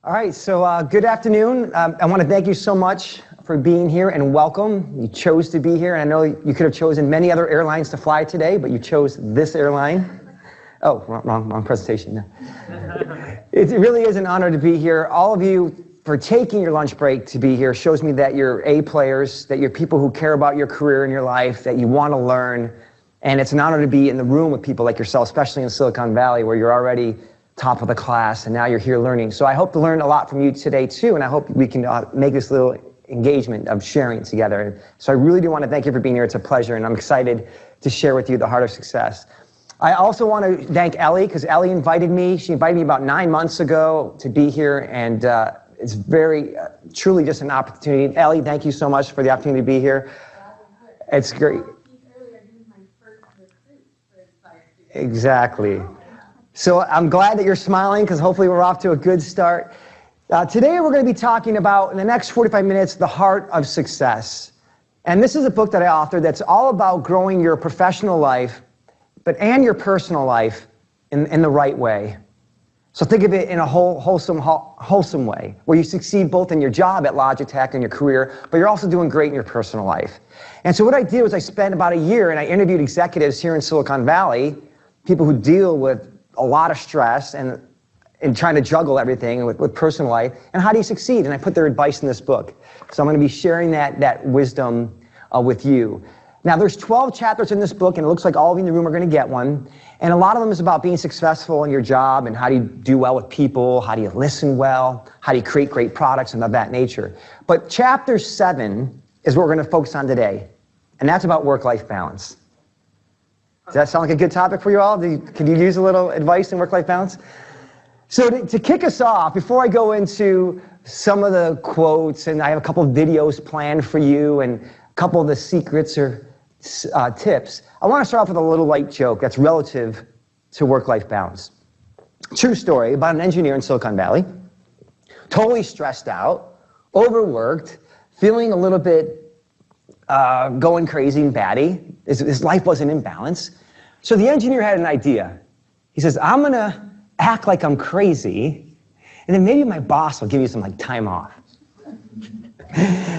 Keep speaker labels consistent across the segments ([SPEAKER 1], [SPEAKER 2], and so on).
[SPEAKER 1] All right, so good afternoon. I want to thank you so much for being here and welcome. You chose to be here, and I know you could have chosen many other airlines to fly today, but you chose this airline. Oh, wrong presentation. It really is an honor to be here. All of you, for taking your lunch break to be here, shows me that you're A players, that you're people who care about your career and your life, that you want to learn, and it's an honor to be in the room with people like yourself, especially in Silicon Valley, where you're already top of the class, and now you're here learning. So I hope to learn a lot from you today, too, and I hope we can make this little engagement of sharing together. So I really do want to thank you for being here. It's a pleasure, and I'm excited to share with you the heart of success. I also want to thank Ellie, because Ellie invited me. She invited me about 9 months ago to be here, and it's very, truly just an opportunity. Ellie, thank you so much for the opportunity to be here. It's great. Exactly. So I'm glad that you're smiling, because hopefully we're off to a good start. Today we're going to be talking about, in the next 45 minutes, the heart of success. And this is a book that I authored that's all about growing your professional life, and your personal life in the right way. So think of it in a wholesome way, where you succeed both in your job at Logitech and your career, but you're also doing great in your personal life. And so what I did was I spent about a year and I interviewed executives here in Silicon Valley, people who deal with a lot of stress and trying to juggle everything with personal life, and how do you succeed? And I put their advice in this book. So I'm going to be sharing that wisdom with you. Now, there's 12 chapters in this book, and it looks like all of you in the room are going to get one. And a lot of them is about being successful in your job, and how do you do well with people, how do you listen well, how do you create great products, and of that nature. But chapter 7 is what we're going to focus on today, and that's about work-life balance. Does that sound like a good topic for you all? Can you use a little advice in work-life balance? So to kick us off, before I go into some of the quotes, and I have a couple of videos planned for you, and a couple of the secrets or tips, I want to start off with a little light joke that's relative to work-life balance. True story about an engineer in Silicon Valley, totally stressed out, overworked, feeling a little bit going crazy and batty. His life wasn't in balance. So the engineer had an idea. He says, I'm going to act like I'm crazy, and then maybe my boss will give you some time off.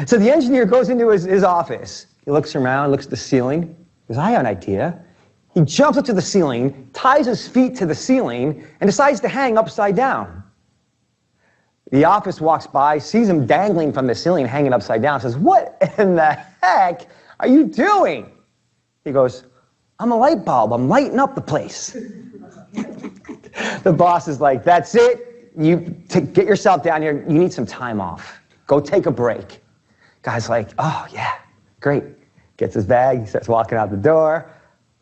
[SPEAKER 1] So the engineer goes into his office. He looks around, looks at the ceiling. He goes, I have an idea. He jumps up to the ceiling, ties his feet to the ceiling, and decides to hang upside down. The office walks by, sees him dangling from the ceiling, hanging upside down, says, what in the heck are you doing? He goes, I'm a light bulb. I'm lighting up the place. The boss is like, that's it. You get yourself down here. You need some time off. Go take a break. Guy's like, oh, yeah, great. Gets his bag. He starts walking out the door.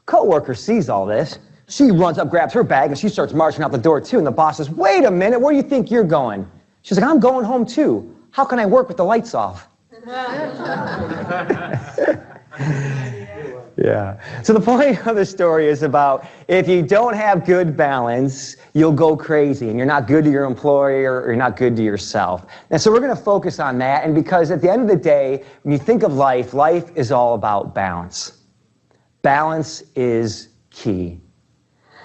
[SPEAKER 1] Coworker sees all this. She runs up, grabs her bag, and she starts marching out the door, too. And the boss says, wait a minute. Where do you think you're going? She's like, I'm going home, too. How can I work with the lights off? Yeah. So the point of the story is about if you don't have good balance, you'll go crazy, and you're not good to your employer, or you're not good to yourself. And so we're going to focus on that, and because at the end of the day, when you think of life, life is all about balance. Balance is key.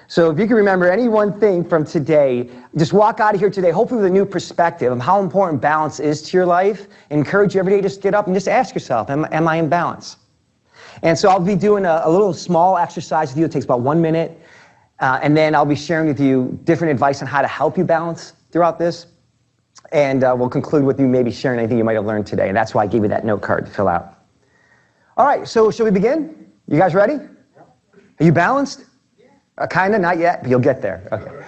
[SPEAKER 1] So if you can remember any one thing from today, just walk out of here today, hopefully with a new perspective of how important balance is to your life. Encourage you every day, just get up and just ask yourself, am I in balance? And so I'll be doing a little small exercise with you. It takes about 1 minute. And then I'll be sharing with you different advice on how to help you balance throughout this. And we'll conclude with you maybe sharing anything you might have learned today. And that's why I gave you that note card to fill out. All right, so shall we begin? You guys ready? Are you balanced? Kind of, not yet, but you'll get there. Okay.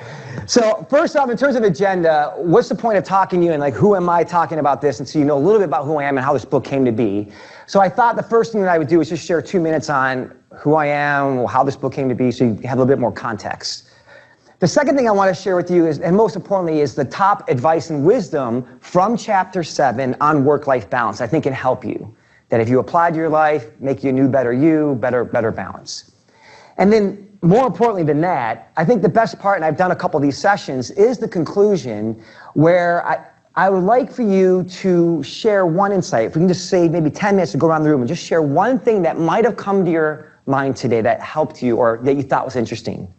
[SPEAKER 1] So first off, in terms of agenda, what's the point of talking to you, and who am I talking about this, and so you know a little bit about who I am and how this book came to be. So I thought the first thing that I would do is just share 2 minutes on who I am, how this book came to be, so you have a little bit more context. The second thing I want to share with you is, and most importantly, is the top advice and wisdom from chapter 7 on work-life balance. I think can help you. That if you apply to your life, make you a new, better you, better balance. And then more importantly than that, I think the best part, and I've done a couple of these sessions, is the conclusion where I would like for you to share one insight. If we can just save maybe 10 minutes to go around the room and just share one thing that might have come to your mind today that helped you or that you thought was interesting.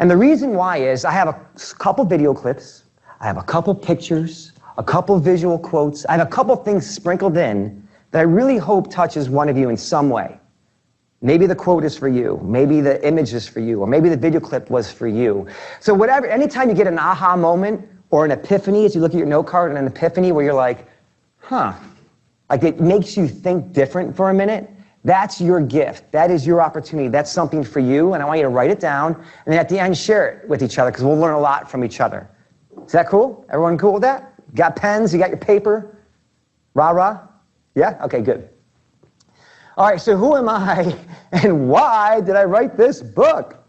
[SPEAKER 1] And the reason why is I have a couple video clips. I have a couple pictures, a couple visual quotes. I have a couple things sprinkled in that I really hope touches one of you in some way. Maybe the quote is for you, maybe the image is for you, or maybe the video clip was for you. So whatever, anytime you get an aha moment or an epiphany, as you look at your note card and an epiphany where you're like, huh, like it makes you think different for a minute, that's your gift. That is your opportunity. That's something for you, and I want you to write it down, and then at the end, share it with each other, because we'll learn a lot from each other. Is that cool? Everyone cool with that? You got pens? You got your paper? Rah-rah? Yeah? Okay, good. All right, so who am I, and why did I write this book?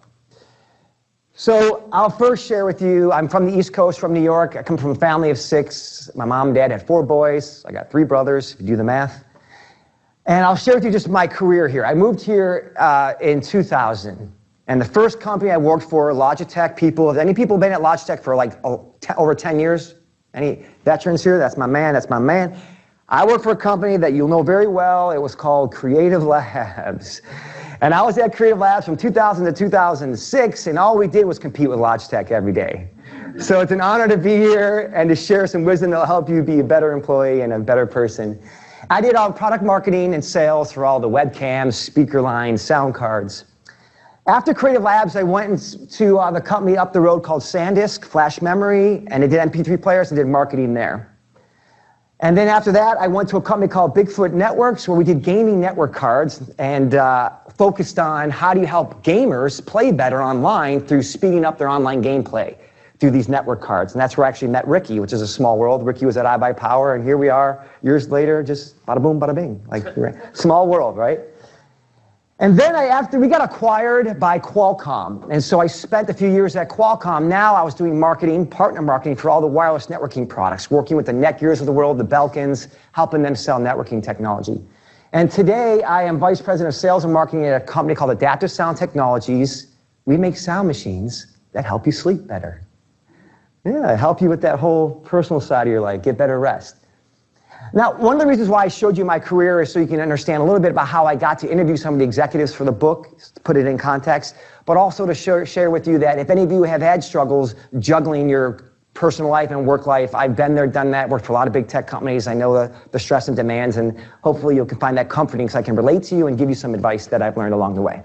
[SPEAKER 1] So I'll first share with you, I'm from the East Coast, from New York. I come from a family of 6. My mom and dad had 4 boys. I got 3 brothers, if you do the math. And I'll share with you just my career here. I moved here in 2000. And the first company I worked for, Logitech people, have any people been at Logitech for like over 10 years? Any veterans here? That's my man, that's my man. I worked for a company that you'll know very well. It was called Creative Labs. And I was at Creative Labs from 2000 to 2006, and all we did was compete with Logitech every day. So it's an honor to be here and to share some wisdom that will help you be a better employee and a better person. I did all product marketing and sales for all the webcams, speaker lines, sound cards. After Creative Labs, I went to the company up the road called SanDisk, flash memory, and I did MP3 players and did marketing there. And then after that, I went to a company called Bigfoot Networks, where we did gaming network cards and focused on how do you help gamers play better online through speeding up their online gameplay through these network cards. And that's where I actually met Ricky, which is a small world. Ricky was at iBuyPower, and here we are years later, just bada boom, bada bing. Like, small world, right? And then after we got acquired by Qualcomm, and so I spent a few years at Qualcomm. Now I was doing marketing, partner marketing for all the wireless networking products, working with the Netgears of the world, the Belkins, helping them sell networking technology. And today I am vice president of sales and marketing at a company called Adaptive Sound Technologies. We make sound machines that help you sleep better. Yeah, help you with that whole personal side of your life, get better rest. Now, one of the reasons why I showed you my career is so you can understand a little bit about how I got to interview some of the executives for the book, to put it in context, but also to share with you that if any of you have had struggles juggling your personal life and work life, I've been there, done that, worked for a lot of big tech companies. I know the stress and demands, and hopefully you can find that comforting because I can relate to you and give you some advice that I've learned along the way.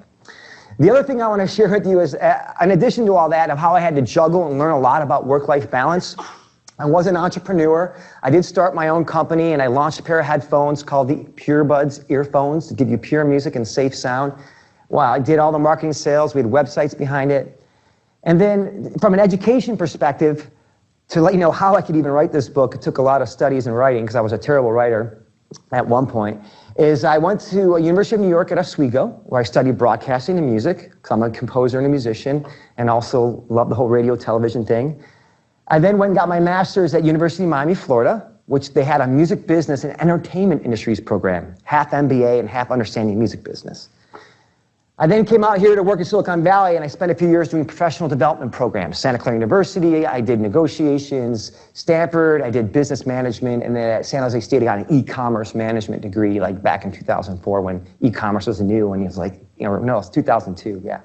[SPEAKER 1] The other thing I want to share with you is, in addition to all that, of how I had to juggle and learn a lot about work-life balance, I was an entrepreneur. I did start my own company, and I launched a pair of headphones called the PureBuds earphones to give you pure music and safe sound. Wow, I did all the marketing sales. We had websites behind it. And then from an education perspective, to let you know how I could even write this book, it took a lot of studies and writing because I was a terrible writer at one point, is I went to University of New York at Oswego, where I studied broadcasting and music, because I'm a composer and a musician, and also love the whole radio, television thing. I then went and got my master's at University of Miami, Florida, which they had a music business and entertainment industries program, half MBA and half understanding music business. I then came out here to work in Silicon Valley, and I spent a few years doing professional development programs. Santa Clara University, I did negotiations. Stanford, I did business management. And then at San Jose State, I got an e-commerce management degree, like back in 2004 when e-commerce was new, and it was like, no, it's 2002, yeah.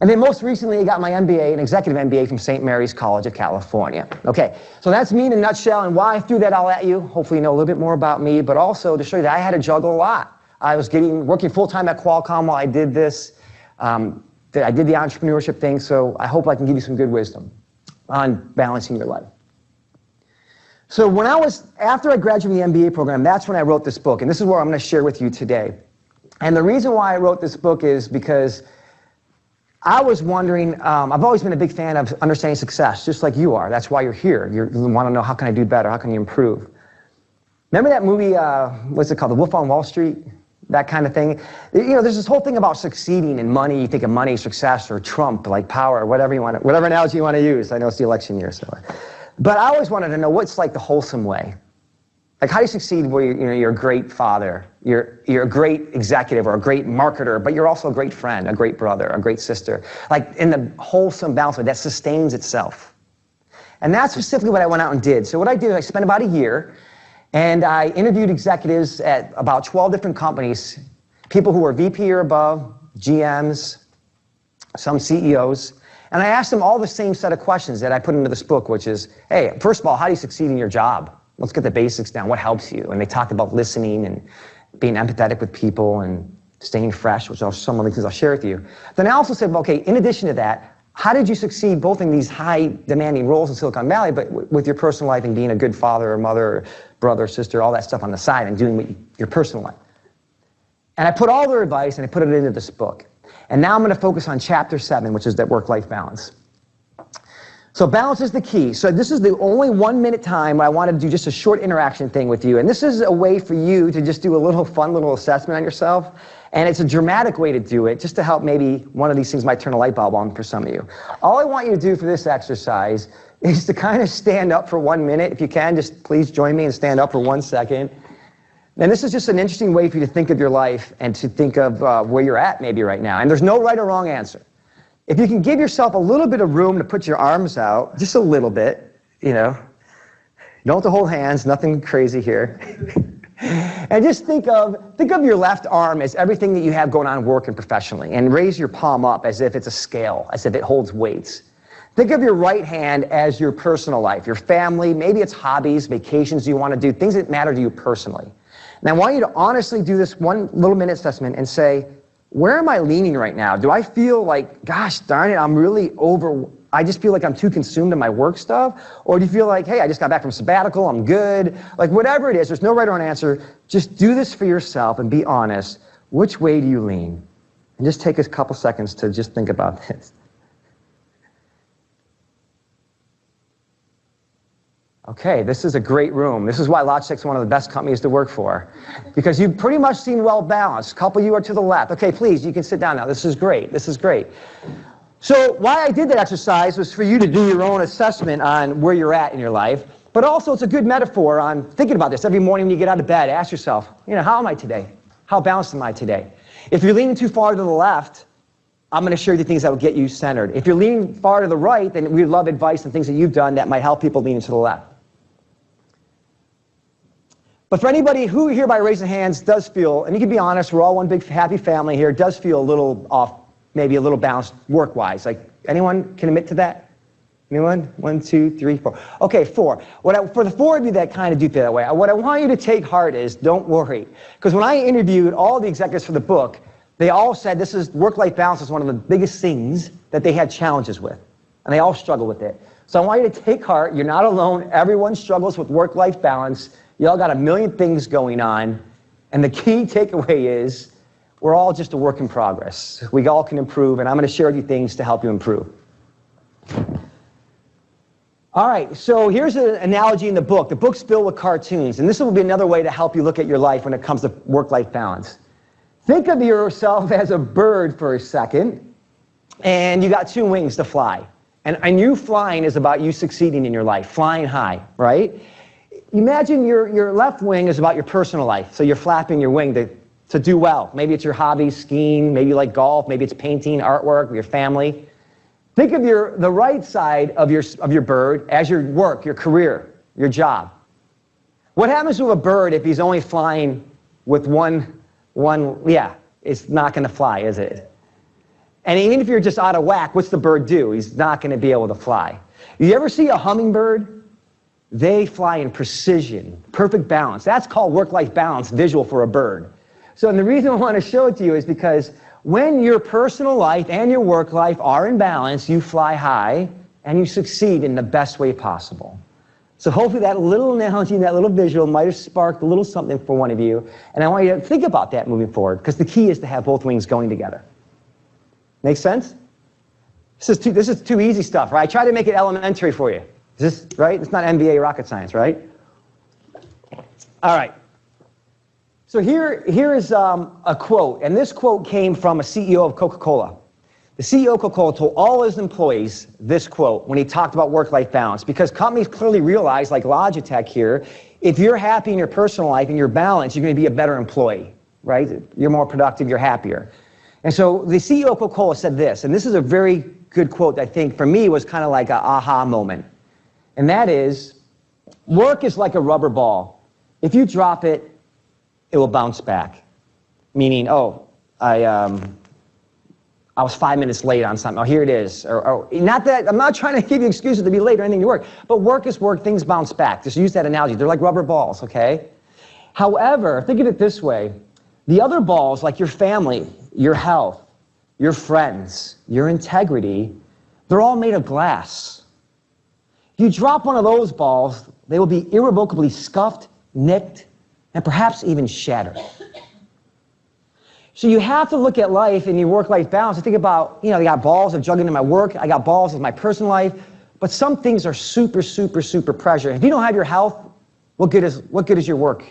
[SPEAKER 1] And then most recently, I got my MBA, an executive MBA from St. Mary's College of California. Okay, so that's me in a nutshell, and why I threw that all at you. Hopefully you know a little bit more about me, but also to show you that I had to juggle a lot. I was working full-time at Qualcomm while I did this. I did the entrepreneurship thing, so I hope I can give you some good wisdom on balancing your life. So after I graduated from the MBA program, that's when I wrote this book, and this is what I'm going to share with you today. And the reason why I wrote this book is because I was wondering, I've always been a big fan of understanding success, just like you are. That's why you're here. You want to know, how can I do better? How can you improve? Remember that movie, what's it called, The Wolf on Wall Street? That kind of thing. There's this whole thing about succeeding and money. You think of money, success, or Trump, like power, or whatever analogy you want to use. I know it's the election year, so. But I always wanted to know what's like the wholesome way. Like, how do you succeed where you're a great father, you're a great executive or a great marketer, but you're also a great friend, a great brother, a great sister. Like, in the wholesome balance way that sustains itself. And that's specifically what I went out and did. So what I did, I spent about a year, and I interviewed executives at about 12 different companies, people who were VP or above, GMs, some CEOs, And I asked them all the same set of questions that I put into this book, which is, hey, first of all, how do you succeed in your job? Let's get the basics down. What helps you? And they talked about listening and being empathetic with people and staying fresh, which are some of the things I'll share with you. Then I also said, well, okay, in addition to that, how did you succeed both in these high demanding roles in Silicon Valley, but with your personal life and being a good father or mother or brother or sister, all that stuff on the side and doing your personal life? And I put all their advice and I put it into this book. And now I'm going to focus on chapter 7, which is that work-life balance. So balance is the key. So this is the only 1 minute time where I want to do just a short interaction thing with you. And this is a way for you to just do a little fun little assessment on yourself. And it's a dramatic way to do it, just to help maybe one of these things might turn a light bulb on for some of you. All I want you to do for this exercise is to kind of stand up for 1 minute. If you can, just please join me and stand up for 1 second. And this is just an interesting way for you to think of your life and to think of where you're at maybe right now. And there's no right or wrong answer. If you can give yourself a little bit of room to put your arms out, just a little bit, you know. You don't have to hold hands, nothing crazy here. And just think of your left arm as everything that you have going on work and professionally. And raise your palm up as if it's a scale, as if it holds weights. Think of your right hand as your personal life, your family, maybe it's hobbies, vacations you want to do, things that matter to you personally. And I want you to honestly do this 1 little minute assessment and say, where am I leaning right now? Do I feel like, gosh darn it, I just feel like I'm too consumed in my work stuff? Or do you feel like, hey, I just got back from sabbatical, I'm good? Like whatever it is, there's no right or wrong answer. Just do this for yourself and be honest. Which way do you lean? And just take a couple seconds to just think about this. Okay, this is a great room. This is why Logitech's one of the best companies to work for. Because you pretty much seem well balanced. A couple of you are to the left. Okay, please, you can sit down now. This is great. This is great. So why I did that exercise was for you to do your own assessment on where you're at in your life. But also it's a good metaphor on thinking about this. Every morning when you get out of bed, ask yourself, how am I today? How balanced am I today? If you're leaning too far to the left, I'm going to share you things that will get you centered. If you're leaning far to the right, then we love advice and things that you've done that might help people leaning to the left. But for anybody who here by raising hands does feel, and you can be honest, we're all one big happy family here, does feel a little off, maybe a little balanced work-wise. Like, anyone can admit to that? Anyone? 1, 2, 3, 4. Okay, 4. For the 4 of you that kind of do feel that way, what I want you to take heart is, don't worry. Because when I interviewed all the executives for the book, they all said work-life balance is one of the biggest things that they had challenges with. And they all struggle with it. So I want you to take heart. You're not alone. Everyone struggles with work-life balance. You all got a million things going on, and the key takeaway is we're all just a work in progress. We all can improve, and I'm going to share with you things to help you improve. All right, so here's an analogy in the book. The book's filled with cartoons, and this will be another way to help you look at your life when it comes to work-life balance. Think of yourself as a bird for a second, and you got 2 wings to fly. And you flying is about you succeeding in your life, flying high, right? Imagine your left wing is about your personal life. So you're flapping your wing to do well. Maybe it's your hobbies, skiing, maybe you like golf, maybe it's painting, artwork, your family. Think of the right side of your bird as your work, your career, your job. What happens to a bird if he's only flying with one, it's not going to fly, is it? And even if you're just out of whack, what's the bird do? He's not going to be able to fly. You ever see a hummingbird? They fly in precision, perfect balance. That's called work-life balance, visual for a bird. So and the reason I want to show it to you is because when your personal life and your work life are in balance, you fly high and you succeed in the best way possible. So hopefully that little analogy, that little visual might have sparked a little something for one of you. And I want you to think about that moving forward, because the key is to have both wings going together. Make sense? This is too easy stuff, right? I try to make it elementary for you. Is this right? It's not MBA rocket science, right? All right. So here is a quote, and this quote came from a CEO of Coca-Cola. The CEO of Coca-Cola told all his employees this quote when he talked about work-life balance, because companies clearly realize, like Logitech here, if you're happy in your personal life and you're balanced, you're going to be a better employee, right? You're more productive, you're happier. And so the CEO of Coca-Cola said this, and this is a very good quote that I think for me was kind of like an aha moment. And that is, work is like a rubber ball. If you drop it, it will bounce back. Meaning, I I was 5 minutes late on something. Oh, here it is. Or not that, I'm not trying to give you excuses to be late or anything to work, but work is work, things bounce back. Just use that analogy. They're like rubber balls, okay? However, think of it this way. The other balls, like your family, your health, your friends, your integrity, they're all made of glass. If you drop one of those balls, they will be irrevocably scuffed, nicked, and perhaps even shattered. So you have to look at life and your work-life balance and think about, I got balls of juggling in my work, I got balls of my personal life, but some things are super, super, super pressure. If you don't have your health, what good is your work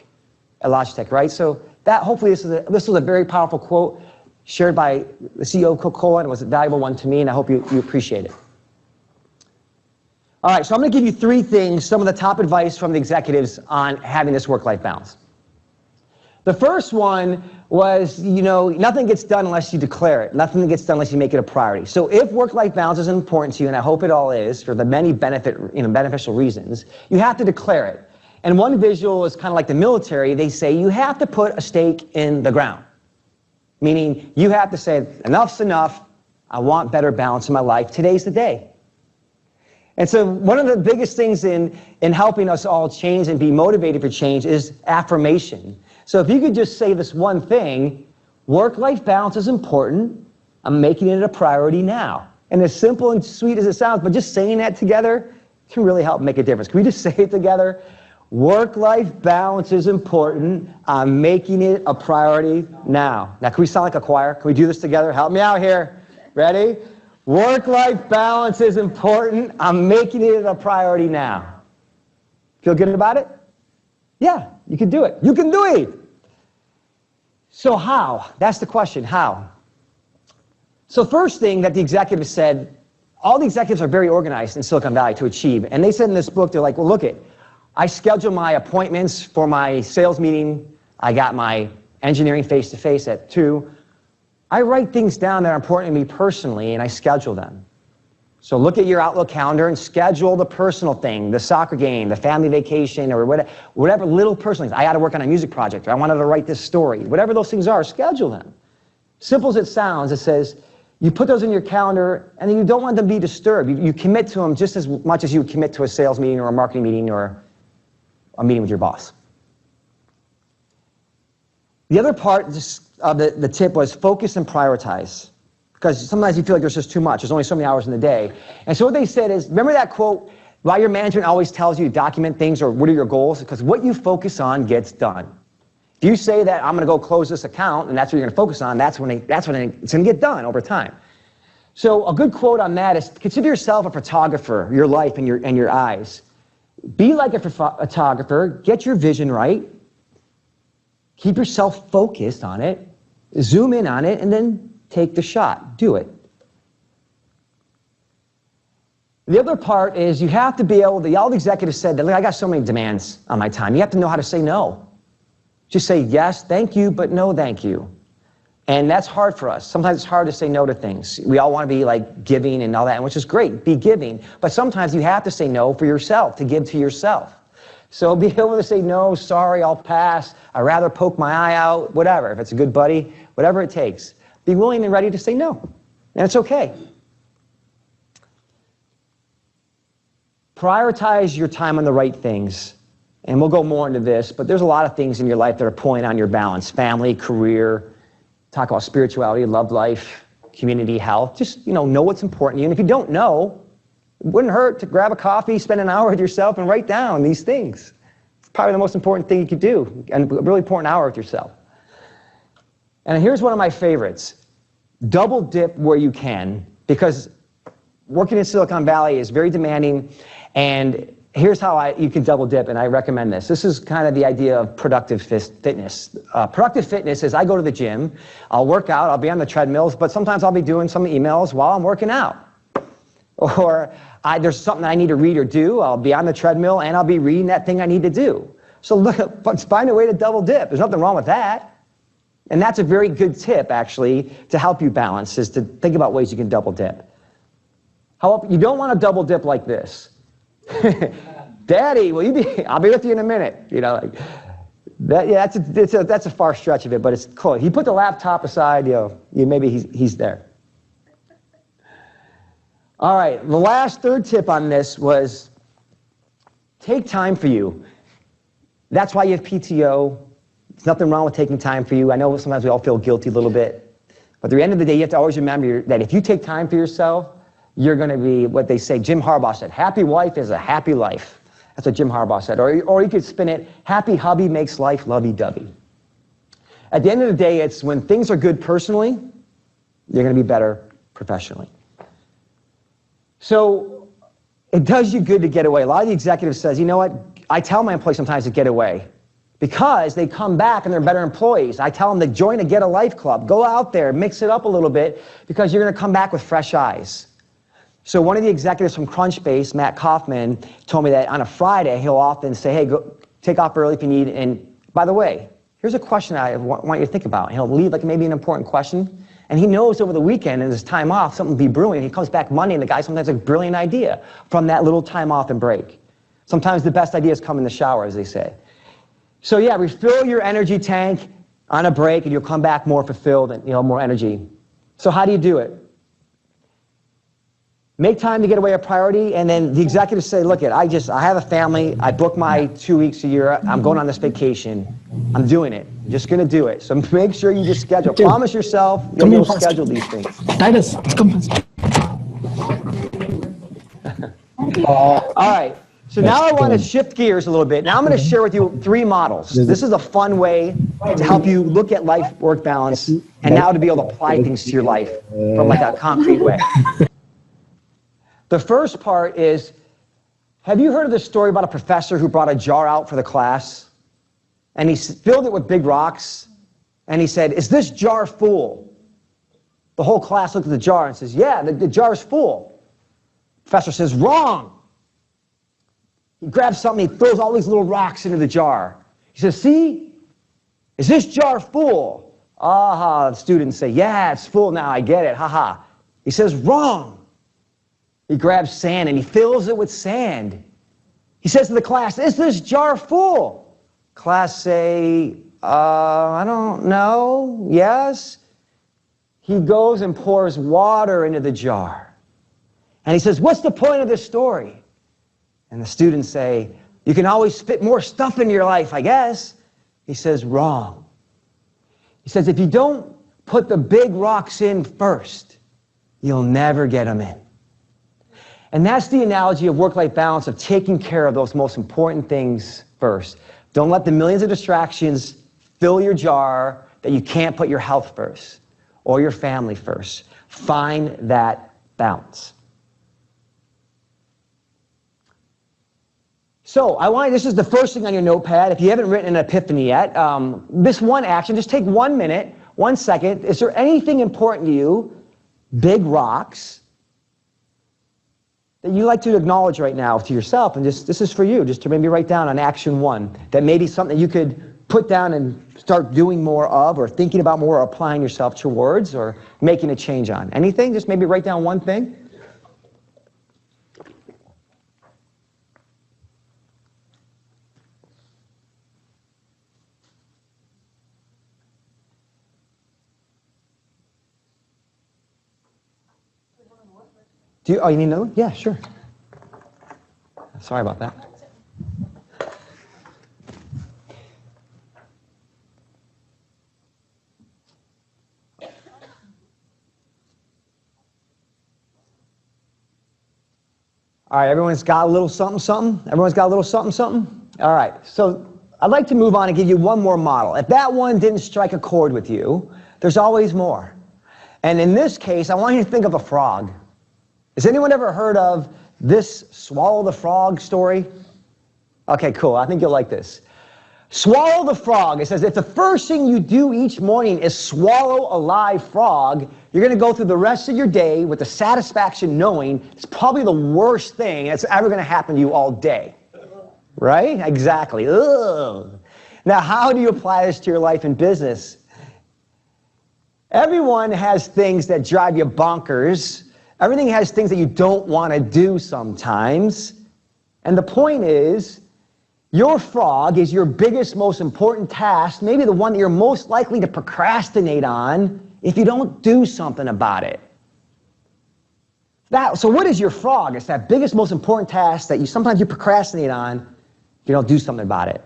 [SPEAKER 1] at Logitech, right? So that, hopefully this was a very powerful quote shared by the CEO of Coca-Cola, and it was a valuable one to me, and I hope you appreciate it. All right, so I'm going to give you 3 things, some of the top advice from the executives on having this work-life balance. The first one was, nothing gets done unless you declare it. Nothing gets done unless you make it a priority. So if work-life balance is important to you, and I hope it all is for the many beneficial reasons, you have to declare it. And one visual is kind of like the military. They say you have to put a stake in the ground, meaning you have to say, enough's enough. I want better balance in my life. Today's the day. And so one of the biggest things in helping us all change and be motivated for change is affirmation. So if you could just say this one thing, work-life balance is important. I'm making it a priority now. And as simple and sweet as it sounds, but just saying that together can really help make a difference. Can we just say it together? Work-life balance is important. I'm making it a priority now. Now, can we sound like a choir? Can we do this together? Help me out here. Ready? Work-life balance is important. I'm making it a priority now. Feel good about it? Yeah, you can do it. You can do it. So how? That's the question, how? So first thing that the executive said, all the executives are very organized in Silicon Valley to achieve. And they said in this book, they're like, well, look it. I schedule my appointments for my sales meeting. I got my engineering face-to-face at 2. I write things down that are important to me personally, and I schedule them. So look at your Outlook calendar and schedule the personal thing, the soccer game, the family vacation, or whatever little personal things. I got to work on a music project, or I wanted to write this story. Whatever those things are, schedule them. Simple as it sounds, it says you put those in your calendar, and then you don't want them to be disturbed. You commit to them just as much as you would commit to a sales meeting or a marketing meeting or a meeting with your boss. The other part of the tip was focus and prioritize. Because sometimes you feel like there's just too much. There's only so many hours in the day. And so what they said is, remember that quote, why your management always tells you to document things or what are your goals? Because what you focus on gets done. If you say that I'm going to go close this account and that's what you're going to focus on, that's when it's going to get done over time. So a good quote on that is, consider yourself a photographer, your life and your eyes. Be like a photographer, get your vision right, keep yourself focused on it, zoom in on it, and then take the shot. Do it. The other part is you have to be able to, all the executives said that, look, I got so many demands on my time. You have to know how to say no. Just say yes, thank you, but no, thank you. And that's hard for us. Sometimes it's hard to say no to things. We all want to be like giving and all that, which is great, be giving. But sometimes you have to say no for yourself, to give to yourself. So be able to say no, sorry, I'll pass. I'd rather poke my eye out, whatever. If it's a good buddy, whatever it takes. Be willing and ready to say no. And it's okay. Prioritize your time on the right things. And we'll go more into this, but there's a lot of things in your life that are pulling on your balance. Family, career, talk about spirituality, love life, community, health. Just, know what's important to you. And if you don't know, it wouldn't hurt to grab a coffee, spend an hour with yourself, and write down these things. It's probably the most important thing you could do, and a really important hour with yourself. And here's one of my favorites. Double dip where you can, because working in Silicon Valley is very demanding, and here's how you can double dip, and I recommend this. This is kind of the idea of productive fitness. Productive fitness is I go to the gym, I'll work out, I'll be on the treadmills, but sometimes I'll be doing some emails while I'm working out. Or there's something I need to read or do, I'll be on the treadmill and I'll be reading that thing I need to do. So look, find a way to double dip. There's nothing wrong with that. And that's a very good tip, actually, to help you balance, is to think about ways you can double dip. However, you don't want to double dip like this. Daddy, will you be? I'll be with you in a minute. That's a far stretch of it, but it's cool. He put the laptop aside. Maybe he's there. All right, the last third tip on this was take time for you. That's why you have PTO. There's nothing wrong with taking time for you. I know sometimes we all feel guilty a little bit. But at the end of the day, you have to always remember that if you take time for yourself, you're going to be what they say. Jim Harbaugh said, happy wife is a happy life. That's what Jim Harbaugh said. Or you could spin it, happy hubby makes life lovey-dovey. At the end of the day, it's when things are good personally, you're going to be better professionally. So it does you good to get away. A lot of the executives says, you know what, I tell my employees sometimes to get away because they come back and they're better employees. I tell them to join a Get a Life club. Go out there, mix it up a little bit because you're going to come back with fresh eyes. So one of the executives from Crunchbase, Matt Kaufman, told me that on a Friday, he'll often say, hey, go take off early if you need. And by the way, here's a question I want you to think about. He'll leave like maybe an important question. And he knows over the weekend and his time off, something will be brewing. He comes back Monday and the guy sometimes has a brilliant idea from that little time off and break. Sometimes the best ideas come in the shower, as they say. So yeah, refill your energy tank on a break and you'll come back more fulfilled and more energy. So how do you do it? Make time to get away a priority, and then the executives say, look, I have a family, I book my 2 weeks a year, I'm going on this vacation, I'm doing it, I'm just going to do it. So make sure you just schedule. Promise yourself you'll schedule these things.
[SPEAKER 2] Titus, come fast.
[SPEAKER 1] All right, so now I want to shift gears a little bit. Now I'm going to share with you 3 models. This is a fun way to help you look at life-work balance, and now to be able to apply things to your life from like a concrete way. The first part is, have you heard of the story about a professor who brought a jar out for the class? And he filled it with big rocks, and he said, is this jar full? The whole class looked at the jar and says, yeah, the jar's full. The professor says, wrong. He grabs something, he throws all these little rocks into the jar. He says, see, is this jar full? Aha, the students say, yeah, it's full now, I get it, haha. He says, wrong. He grabs sand and he fills it with sand. He says to the class, is this jar full? Class say, I don't know, yes. He goes and pours water into the jar. And he says, what's the point of this story? And the students say, you can always fit more stuff in your life, I guess. He says, wrong. He says, if you don't put the big rocks in first, you'll never get them in. And that's the analogy of work-life balance, of taking care of those most important things first. Don't let the millions of distractions fill your jar that you can't put your health first or your family first. Find that balance. So this is the first thing on your notepad. If you haven't written an epiphany yet, this one action, just take 1 minute, 1 second. Is there anything important to you, big rocks, that you like to acknowledge right now to yourself, and this is for you, just to maybe write down on action 1, that maybe something you could put down and start doing more of, or thinking about more, or applying yourself towards, or making a change on. Anything? Just maybe write down one thing. Oh, you need another one? Yeah, sure. Sorry about that. All right, everyone's got a little something, something? Everyone's got a little something, something? All right, so I'd like to move on and give you one more model. If that one didn't strike a chord with you, there's always more. And in this case, I want you to think of a frog. Has anyone ever heard of this swallow the frog story? Okay, cool. I think you'll like this. Swallow the frog. It says if the first thing you do each morning is swallow a live frog, you're going to go through the rest of your day with the satisfaction knowing it's probably the worst thing that's ever going to happen to you all day. Right? Exactly. Ugh. Now, how do you apply this to your life and business? Everyone has things that drive you bonkers. Everything has things that you don't want to do sometimes. And the point is, your frog is your biggest, most important task, maybe the one that you're most likely to procrastinate on if you don't do something about it. So what is your frog? It's that biggest, most important task that sometimes you procrastinate on if you don't do something about it.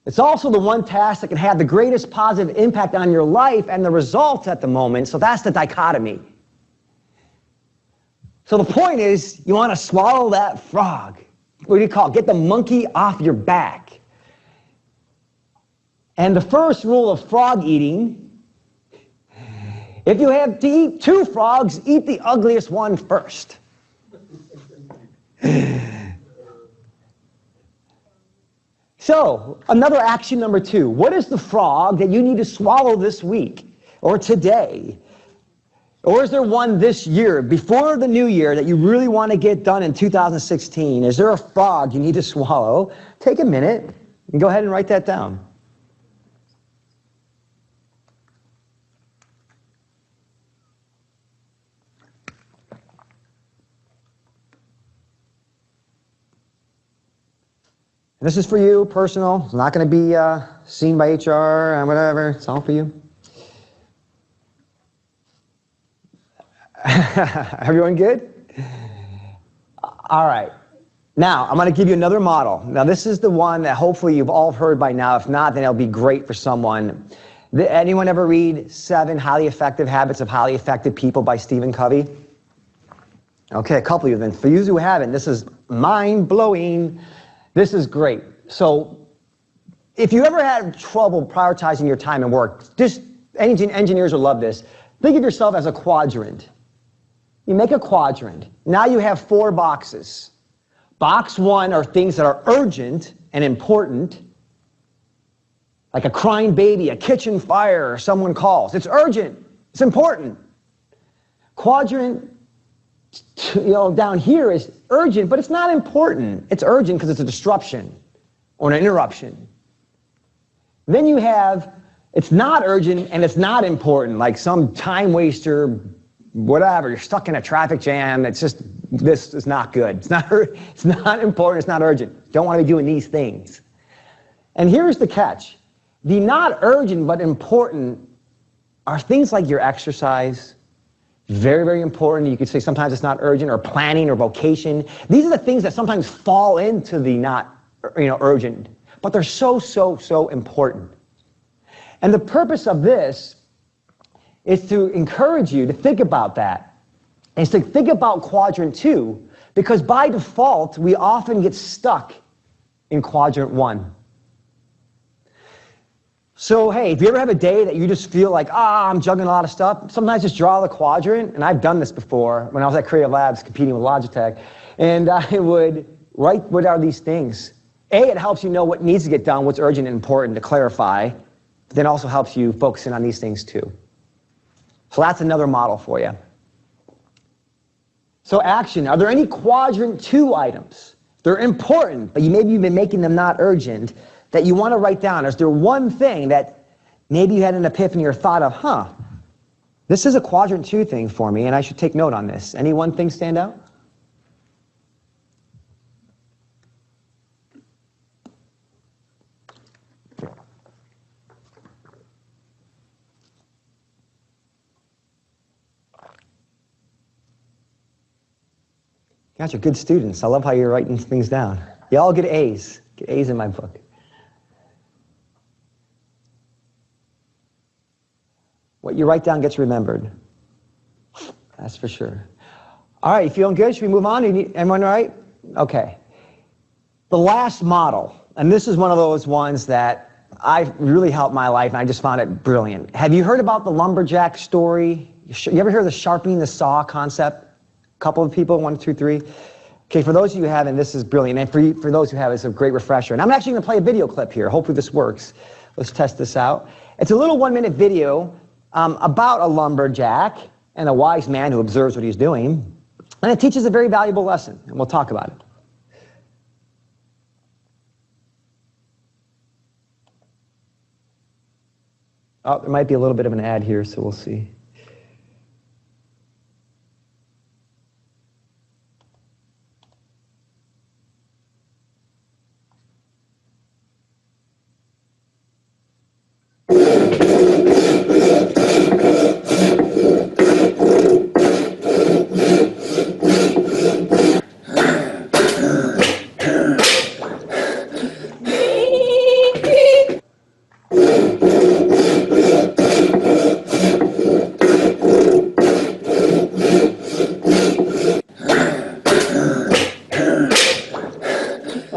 [SPEAKER 1] It's also the one task that can have the greatest positive impact on your life and the results at the moment, so that's the dichotomy. So the point is, you want to swallow that frog. What do you call it? Get the monkey off your back. And the first rule of frog eating, if you have to eat 2 frogs, eat the ugliest one first. So, another action number 2. What is the frog that you need to swallow this week or today? Or is there one this year, before the new year, that you really want to get done in 2016? Is there a frog you need to swallow? Take a minute and go ahead and write that down. This is for you, personal. It's not going to be seen by HR or whatever. It's all for you. Everyone good? All right. Now, I'm going to give you another model. Now, this is the one that hopefully you've all heard by now. If not, then it'll be great for someone. Anyone ever read 7 Highly Effective Habits of Highly Effective People by Stephen Covey? Okay, a couple of you then. For you who haven't, this is mind-blowing. This is great. So if you ever had trouble prioritizing your time and work, just engineers will love this. Think of yourself as a quadrant. You make a quadrant. Now you have 4 boxes. Box 1 are things that are urgent and important, like a crying baby, a kitchen fire, or someone calls. It's urgent. It's important. Quadrant down here is urgent, but it's not important. It's urgent because it's a disruption or an interruption. Then you have, it's not urgent and it's not important, like some time waster, whatever. You're stuck in a traffic jam. It's just, this is not good. It's not important. It's not urgent. Don't want to be doing these things. And here's the catch. The not urgent but important are things like your exercise. Very, very important. You could say sometimes it's not urgent, or planning, or vocation. These are the things that sometimes fall into the not, urgent, but they're so, so, so important. And the purpose of this is to encourage you to think about that. And to think about quadrant 2, because by default, we often get stuck in quadrant 1. So, hey, if you ever have a day that you just feel like, I'm juggling a lot of stuff, sometimes just draw the quadrant. And I've done this before when I was at Creative Labs competing with Logitech. And I would write what are these things. It helps you know what needs to get done, what's urgent and important to clarify. But then also helps you focus in on these things too. So that's another model for you. So action. Are there any quadrant 2 items? They're important, but maybe you've been making them not urgent, that you want to write down? Is there one thing that maybe you had an epiphany or thought of, this is a quadrant 2 thing for me, and I should take note on this? Any one thing stand out? You guys are good students. I love how you're writing things down. You all get A's. Get A's in my book. What you write down gets remembered. That's for sure. All right, you feeling good? Should we move on? Everyone all right? Okay. The last model, and this is one of those ones that I've really helped my life, and I just found it brilliant. Have you heard about the lumberjack story? You ever hear of the sharpening the saw concept? A couple of people, 1, 2, 3. Okay, for those of you who haven't, this is brilliant. And for those who have, it's a great refresher. And I'm actually going to play a video clip here. Hopefully this works. Let's test this out. It's a little 1-minute video about a lumberjack and a wise man who observes what he's doing. And it teaches a very valuable lesson, and we'll talk about it. Oh, there might be a little bit of an ad here, so we'll see.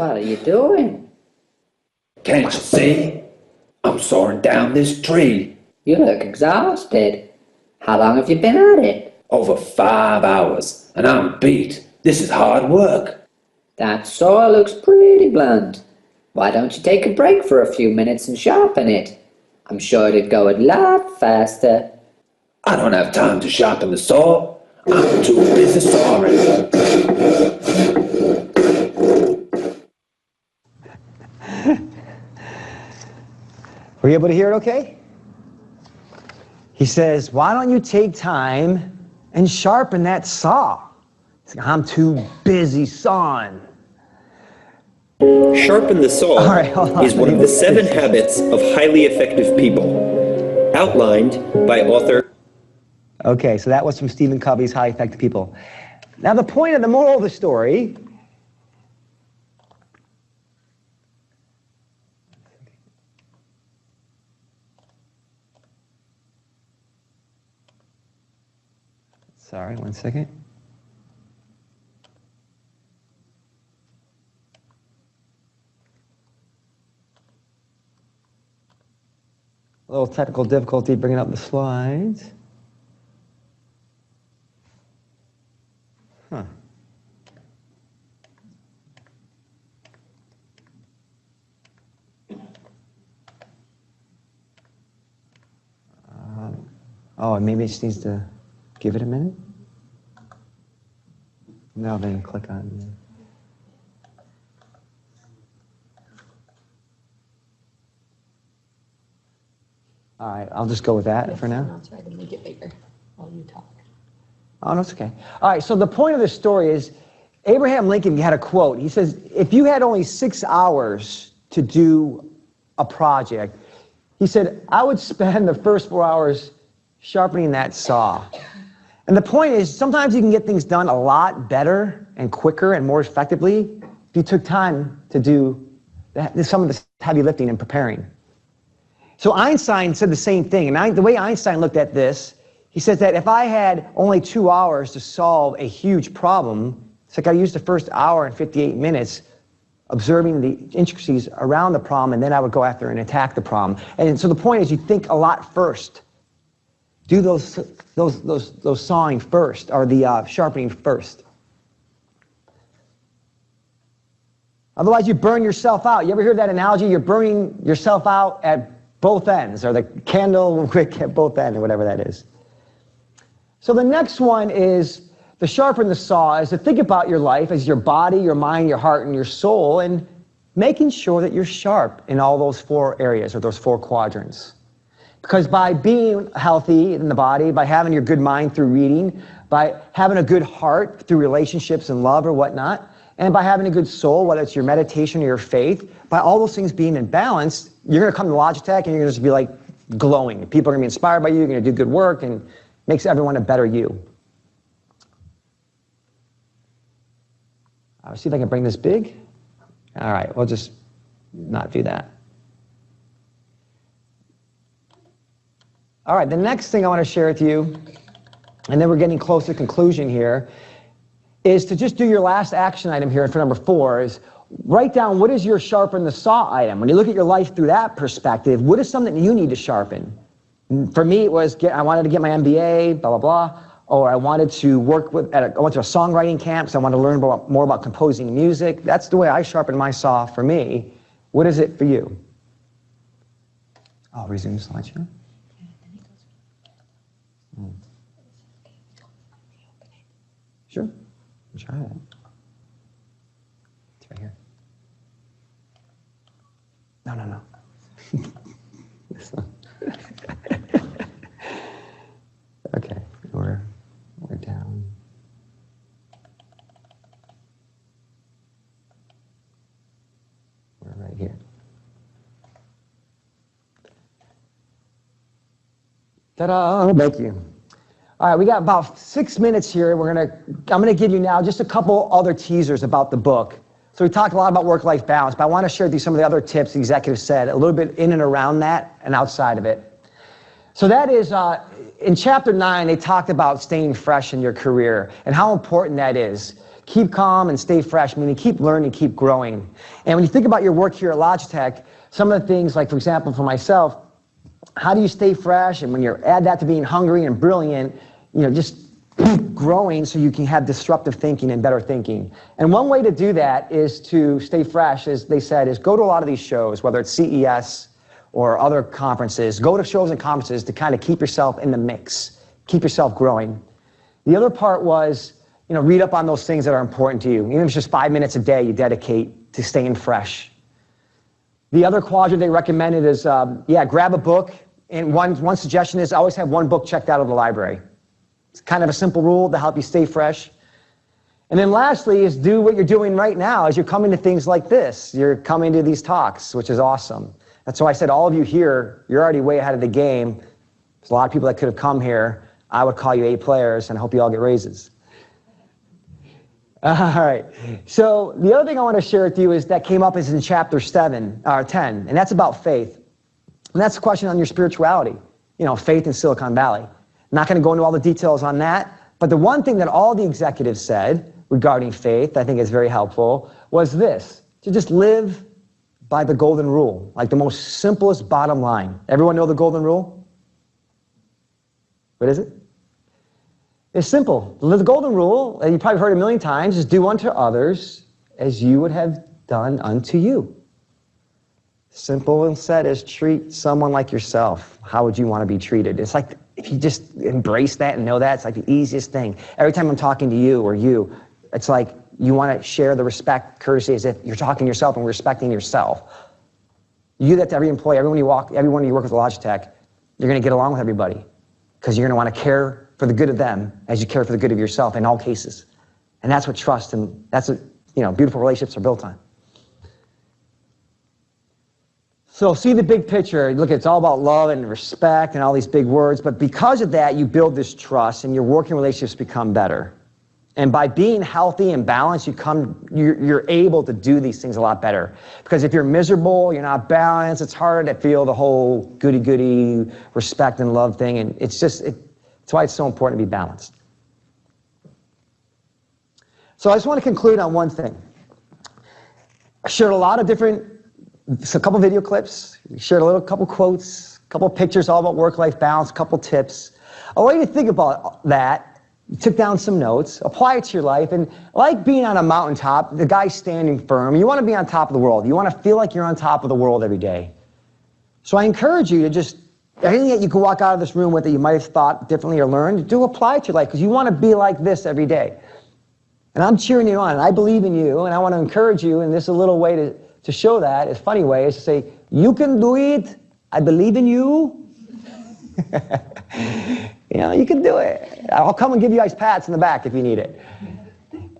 [SPEAKER 2] What are you doing?
[SPEAKER 3] Can't you see? I'm soaring down this tree.
[SPEAKER 2] You look exhausted. How long have you been at it?
[SPEAKER 3] Over 5 hours, and I'm beat. This is hard work.
[SPEAKER 2] That saw looks pretty blunt. Why don't you take a break for a few minutes and sharpen it? I'm sure it'd go a lot faster.
[SPEAKER 3] I don't have time to sharpen the saw. I'm too busy sawing.
[SPEAKER 1] Were you able to hear it okay? He says, why don't you take time and sharpen that saw? He's like, I'm too busy sawing.
[SPEAKER 4] Sharpen the Saw is one of the 7 habits of highly effective people, outlined by author.
[SPEAKER 1] Okay, so that was from Stephen Covey's Highly Effective People. Now the point of the moral of the story Sorry, one second. A little technical difficulty bringing up the slides. Huh. Oh, maybe it just needs to give it a minute. Now then click on it. All right, I'll just go with that for now.
[SPEAKER 5] I'll try to make it bigger while you talk.
[SPEAKER 1] Oh, no, it's okay. All right, so the point of the story is Abraham Lincoln had a quote. He says, if you had only 6 hours to do a project, he said, I would spend the first 4 hours sharpening that saw. And the point is, sometimes you can get things done a lot better and quicker and more effectively if you took time to do some of the heavy lifting and preparing. So Einstein said the same thing. And the way Einstein looked at this, he says that if I had only 2 hours to solve a huge problem, it's like I used the first hour and 58 minutes observing the intricacies around the problem, and then I would go after and attack the problem. And so the point is, you think a lot first. Do those sawing first, or the sharpening first. Otherwise, you burn yourself out. You ever hear that analogy? You're burning yourself out at both ends, or the candle wick at both ends, or whatever that is. So the next one is to sharpen the saw, is to think about your life as your body, your mind, your heart, and your soul, and making sure that you're sharp in all those 4 areas, or those 4 quadrants. Because by being healthy in the body, by having your good mind through reading, by having a good heart through relationships and love or whatnot, and by having a good soul, whether it's your meditation or your faith, by all those things being in balance, you're going to come to Logitech and you're going to just be like glowing. People are going to be inspired by you, you're going to do good work, and makes everyone a better you. I'll see if I can bring this big. All right, we'll just not do that. All right, the next thing I want to share with you, and then we're getting close to conclusion here, is to just do your last action item here for number 4, is write down what is your sharpen the saw item. When you look at your life through that perspective, what is something you need to sharpen? For me, it was I wanted to get my MBA, blah, blah, blah, or I wanted to work with, I went to a songwriting camp, so I wanted to learn more about composing music. That's the way I sharpen my saw for me. What is it for you? I'll resume slideshow. Sure, try that. It's right here. No. This one. Okay, we're down. We're right here. Ta-da! Thank you. All right, we got about 6 minutes here. I'm gonna give you now just a couple other teasers about the book. So we talked a lot about work-life balance, but I want to share with you some of the other tips the executive said, a little bit in and around that and outside of it. So that is, in chapter 9, they talked about staying fresh in your career and how important that is. keep calm and stay fresh, meaning keep learning, keep growing. And when you think about your work here at Logitech, some of the things, like for example, for myself, how do you stay fresh? And when you add that to being hungry and brilliant, just keep growing so you can have disruptive thinking and better thinking. And one way to do that is to stay fresh, as they said, is go to a lot of these shows, whether it's CES or other conferences. Go to shows and conferences to kind of keep yourself in the mix, keep yourself growing. The other part was, read up on those things that are important to you. Even if it's just 5 minutes a day you dedicate to staying fresh. The other quadrant they recommended is, grab a book. And one suggestion is always have one book checked out of the library. It's kind of a simple rule to help you stay fresh. And then lastly is do what you're doing right now as you're coming to things like this. You're coming to these talks, which is awesome. That's why I said all of you here, you're already way ahead of the game. There's a lot of people that could have come here. I would call you A players and hope you all get raises. All right. So the other thing I want to share with you is that came up is in chapter 10, and that's about faith. And that's a question on your spirituality, faith in Silicon Valley. I'm not going to go into all the details on that, but the one thing that all the executives said regarding faith, I think is very helpful, was this: to just live by the golden rule, like the most simplest bottom line. Everyone know the golden rule? What is it? It's simple. The golden rule, and you probably heard it a million times, is do unto others as you would have done unto you. Simple and said is treat someone like yourself. How would you want to be treated? It's like, if you just embrace that and know that, it's like the easiest thing. Every time I'm talking to you or you, it's like you want to share the respect, courtesy, as if you're talking to yourself and respecting yourself. You do that to every employee, everyone you work with Logitech, you're going to get along with everybody because you're going to want to care for the good of them as you care for the good of yourself in all cases. And that's what trust and that's what beautiful relationships are built on. So see the big picture. Look, it's all about love and respect and all these big words, but because of that, you build this trust and your working relationships become better. And by being healthy and balanced, you're able to do these things a lot better. Because if you're miserable, you're not balanced, it's harder to feel the whole goody-goody respect and love thing. And it's why it's so important to be balanced. So I just want to conclude on one thing. I shared a lot of a couple video clips, shared a couple quotes, a couple pictures all about work-life balance, a couple tips. I want you to think about that. You took down some notes, apply it to your life, and like being on a mountaintop, the guy's standing firm. You want to be on top of the world. You want to feel like you're on top of the world every day. So I encourage you to just, anything that you can walk out of this room with that you might have thought differently or learned, do apply it to your life because you want to be like this every day. And I'm cheering you on, and I believe in you, and I want to encourage you, and this is a little way to show that, a funny way, is to say, you can do it, I believe in you. You can do it. I'll come and give you ice pats in the back if you need it.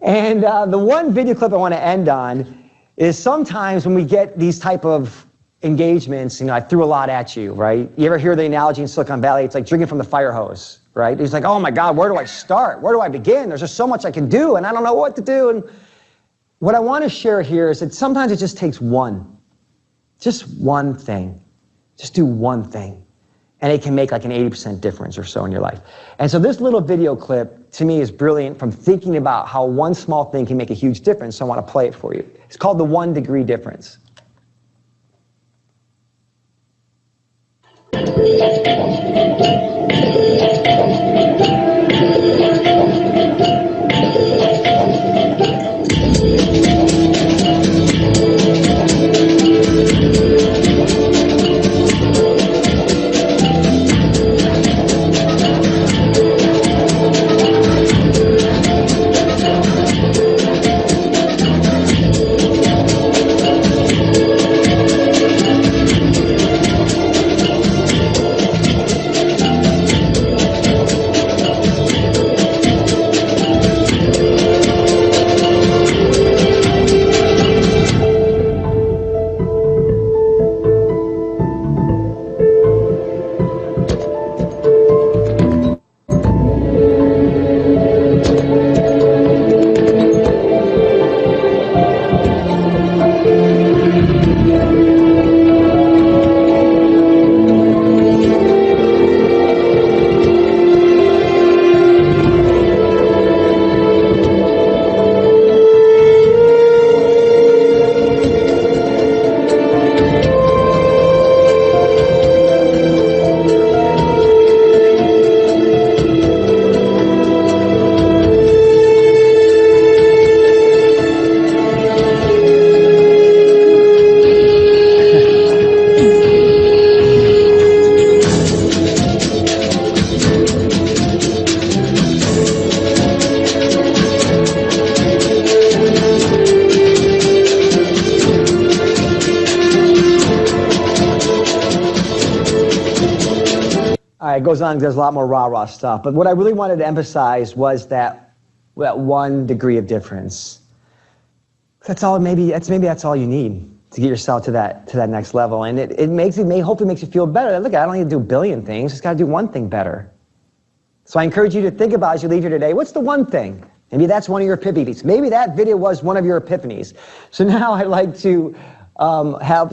[SPEAKER 1] And the one video clip I want to end on is sometimes when we get these type of engagements, I threw a lot at you, right? You ever hear the analogy in Silicon Valley? It's like drinking from the fire hose, right? It's like, oh my God, where do I start? Where do I begin? There's just so much I can do, and I don't know what to do. And what I want to share here is that sometimes it just takes just one thing. Just do one thing. And it can make like an 80% difference or so in your life. And so this little video clip, to me, is brilliant from thinking about how one small thing can make a huge difference. So I want to play it for you. It's called the 1 degree difference. Right, it goes on, there's a lot more rah-rah stuff. But what I really wanted to emphasize was that 1 degree of difference. That's all, maybe that's all you need to get yourself to that next level. And hopefully makes you feel better. Look, I don't need to do a billion things, just gotta do one thing better. So I encourage you to think about as you leave here today, what's the one thing? Maybe that's one of your epiphanies. Maybe that video was one of your epiphanies. So now I'd like to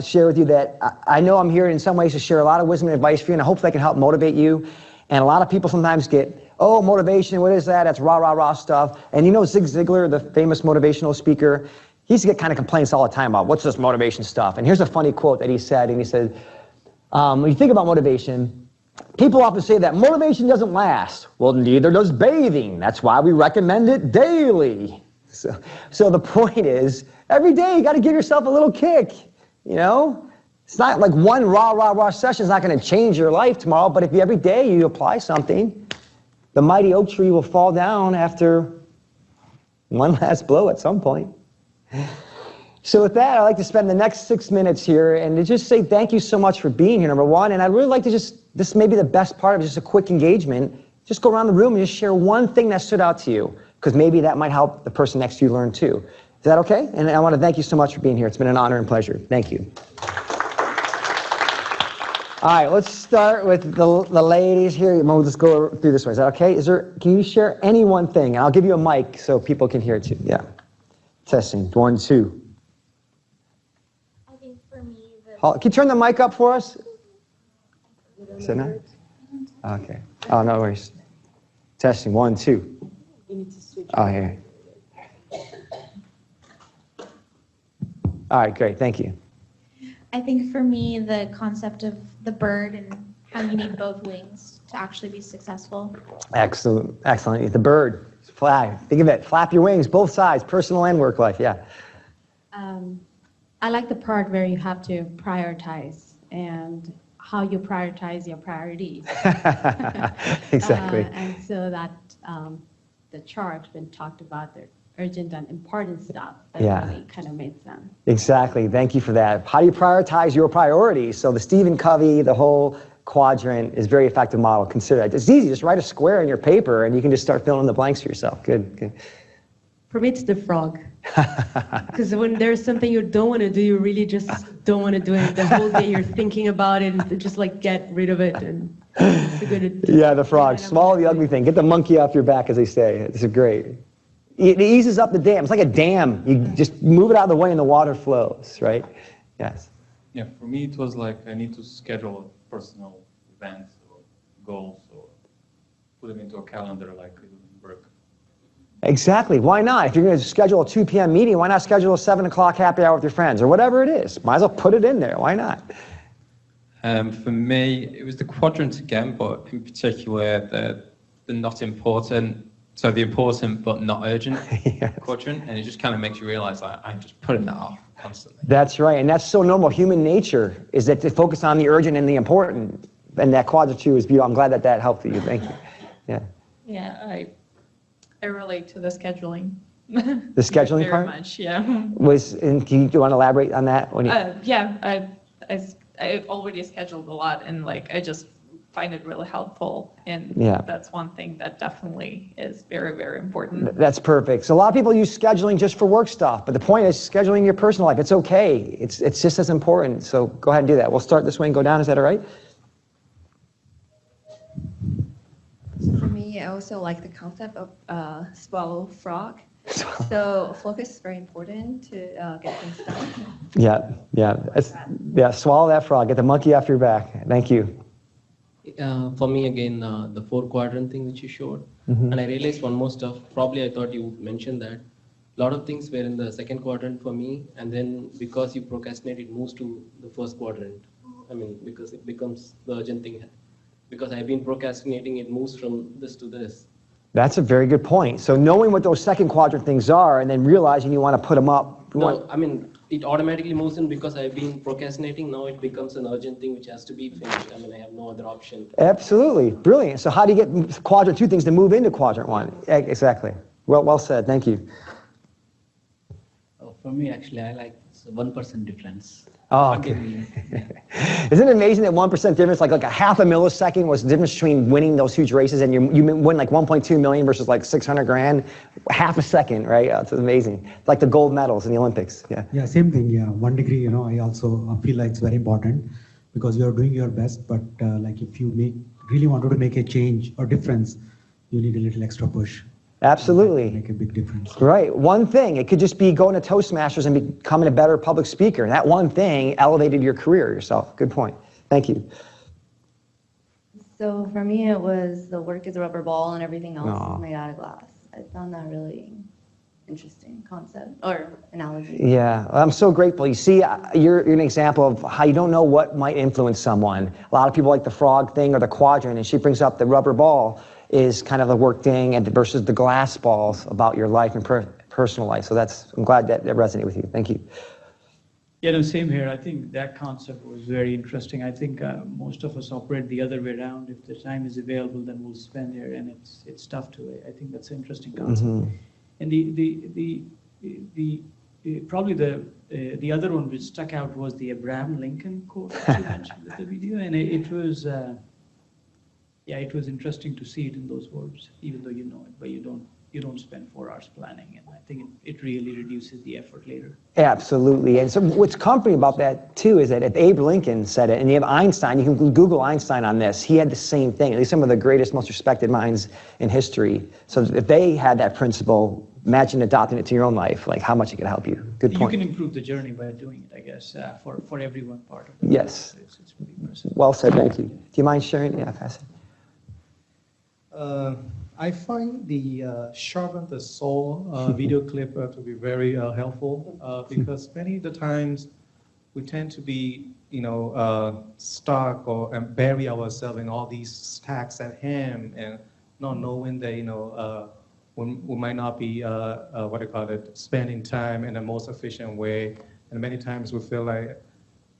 [SPEAKER 1] share with you that I know I'm here in some ways to share a lot of wisdom and advice for you, and I hope I can help motivate you. And a lot of people sometimes get, oh, motivation, what is that? That's rah, rah, rah stuff. And you know Zig Ziglar, the famous motivational speaker, he used to get kind of complaints all the time about what's this motivation stuff. And here's a funny quote that he said, when you think about motivation, people often say that motivation doesn't last. Well, neither does bathing. That's why we recommend it daily. So the point is, every day you got to give yourself a little kick, you know? It's not like one rah session is not going to change your life tomorrow, but if every day you apply something, the mighty oak tree will fall down after one last blow at some point. So with that, I'd like to spend the next 6 minutes here and to just say thank you so much for being here, number one. And I'd really like to this may be the best part of it, just a quick engagement. Just go around the room and just share one thing that stood out to you, because maybe that might help the person next to you learn too. Is that okay? And I want to thank you so much for being here. It's been an honor and pleasure. Thank you. All right, let's start with the ladies here. We'll just go through this way. Is that okay? Can you share any one thing? And I'll give you a mic so people can hear it too. Yeah. Testing. 1, 2.
[SPEAKER 6] I think for me,
[SPEAKER 1] Can you turn the mic up for us? Is it not? Okay. Oh, no worries. Testing. 1, 2.
[SPEAKER 5] You need to switch.
[SPEAKER 1] Oh, here. All right, great. Thank you.
[SPEAKER 6] I think for me, the concept of the bird and how you need both wings to actually be successful.
[SPEAKER 1] Excellent. Excellent. The bird. Fly. Think of it. Flap your wings, both sides, personal and work life. Yeah.
[SPEAKER 5] I like the part where you have to prioritize and how you prioritize your priorities.
[SPEAKER 1] Exactly.
[SPEAKER 5] And so that the chart when talked about the urgent and important stuff, that really kind of made sense.
[SPEAKER 1] Exactly. Thank you for that. How do you prioritize your priorities? So the Stephen Covey, the whole quadrant is a very effective model. Consider it. It's easy. Just write a square in your paper and you can just start filling in the blanks for yourself. Good. Good.
[SPEAKER 7] For me, it's the frog. Because when there's something you don't want to do, you really just don't want to do it. The whole day you're thinking about it and just like get rid of it. And
[SPEAKER 1] yeah, the frog. Swallow the ugly thing. Get the monkey off your back, as they say. It's great. It eases up the dam. It's like a dam. You just move it out of the way and the water flows, right? Yes.
[SPEAKER 8] Yeah, for me it was like I need to schedule personal events or goals or put them into a calendar like it would work.
[SPEAKER 1] Exactly. Why not? If you're going to schedule a 2 p.m. meeting, why not schedule a 7 o'clock happy hour with your friends or whatever it is? Might as well put it in there. Why not?
[SPEAKER 9] For me, it was the quadrant again, but in particular the not important. So the important but not urgent quadrant, and it just kind of makes you realize I'm just putting that off constantly.
[SPEAKER 1] That's right, and that's so normal. Human nature is that to focus on the urgent and the important, and that quadrant 2 is beautiful. I'm glad that helped you. Thank you. Yeah.
[SPEAKER 10] Yeah, I relate to the scheduling.
[SPEAKER 1] The scheduling part?
[SPEAKER 10] Very much, yeah.
[SPEAKER 1] And do you want to elaborate on that?
[SPEAKER 10] Yeah, I've already scheduled a lot, and like I just find it really helpful, and that's one thing that definitely is very, very important.
[SPEAKER 1] That's perfect. So a lot of people use scheduling just for work stuff, but the point is scheduling your personal life. It's okay. It's just as important. So go ahead and do that. We'll start this way and go down. Is that all right?
[SPEAKER 11] For me, I also like the concept of swallow frog. So focus is very important to get things done. Yeah.
[SPEAKER 1] Swallow that frog. Get the monkey off your back. Thank you.
[SPEAKER 12] For me, again, the 4-quadrant thing which you showed, and I realized one more stuff. Probably I thought you mentioned that. A lot of things were in the 2nd quadrant for me, and then because you procrastinate, it moves to the 1st quadrant. I mean, because it becomes the urgent thing. Because I've been procrastinating, it moves from this to this.
[SPEAKER 1] That's a very good point. So knowing what those 2nd quadrant things are and then realizing you want to put them up.
[SPEAKER 12] No, I mean, it automatically moves in because I've been procrastinating. Now it becomes an urgent thing which has to be finished. I mean, I have no other option.
[SPEAKER 1] Absolutely. Brilliant. So how do you get quadrant 2 things to move into quadrant 1? Exactly. Well said. Thank you.
[SPEAKER 13] For me, actually, I like 1% difference.
[SPEAKER 1] Oh, okay. Isn't it amazing that 1% difference, like a half a millisecond was the difference between winning those huge races and you win like 1.2 million versus like 600 grand? Half a second, right? It's amazing. It's like the gold medals in the Olympics. Yeah.
[SPEAKER 14] Yeah, same thing. Yeah, 1 degree, I also feel like it's very important because you are doing your best, but like if you really wanted to make a change or difference, you need a little extra push.
[SPEAKER 1] Absolutely.
[SPEAKER 14] Make a big difference.
[SPEAKER 1] Right. One thing. It could just be going to Toastmasters and becoming a better public speaker. And that one thing elevated your career yourself. Good point. Thank you.
[SPEAKER 15] So for me, it was the work is a rubber ball and everything else is made out of glass. I found that really interesting concept or analogy.
[SPEAKER 1] Yeah, I'm so grateful. You see, you're an example of how you don't know what might influence someone. A lot of people like the frog thing or the quadrant, and she brings up the rubber ball is kind of the work thing and versus the glass balls about your life and personal life. So I'm glad that resonated with you. Thank you.
[SPEAKER 16] Yeah, no, same here. I think that concept was very interesting. I think most of us operate the other way around. If the time is available, then we'll spend there, and it's tough to. I think that's an interesting concept. Mm-hmm. And probably the other one which stuck out was the Abraham Lincoln quote that you mentioned with the video, and it was. Yeah, it was interesting to see it in those words, even though you know it, but you don't spend 4 hours planning, and I think it really reduces the effort later.
[SPEAKER 1] Absolutely, and so what's comforting about that too is that if Abe Lincoln said it, and you have Einstein, you can Google Einstein on this, he had the same thing, at least some of the greatest, most respected minds in history. So if they had that principle, imagine adopting it to your own life, like how much it could help you. Good point.
[SPEAKER 16] You can improve the journey by doing it, I guess, for everyone part of it.
[SPEAKER 1] Yes.
[SPEAKER 16] It's pretty impressive.
[SPEAKER 1] Well said, thank you. Do you mind sharing? Yeah, pass it.
[SPEAKER 17] I find the Sharpen the Soul video clip to be very helpful because many of the times we tend to be, stuck and bury ourselves in all these tasks at hand and not knowing that, we might not be, spending time in the most efficient way. And many times we feel like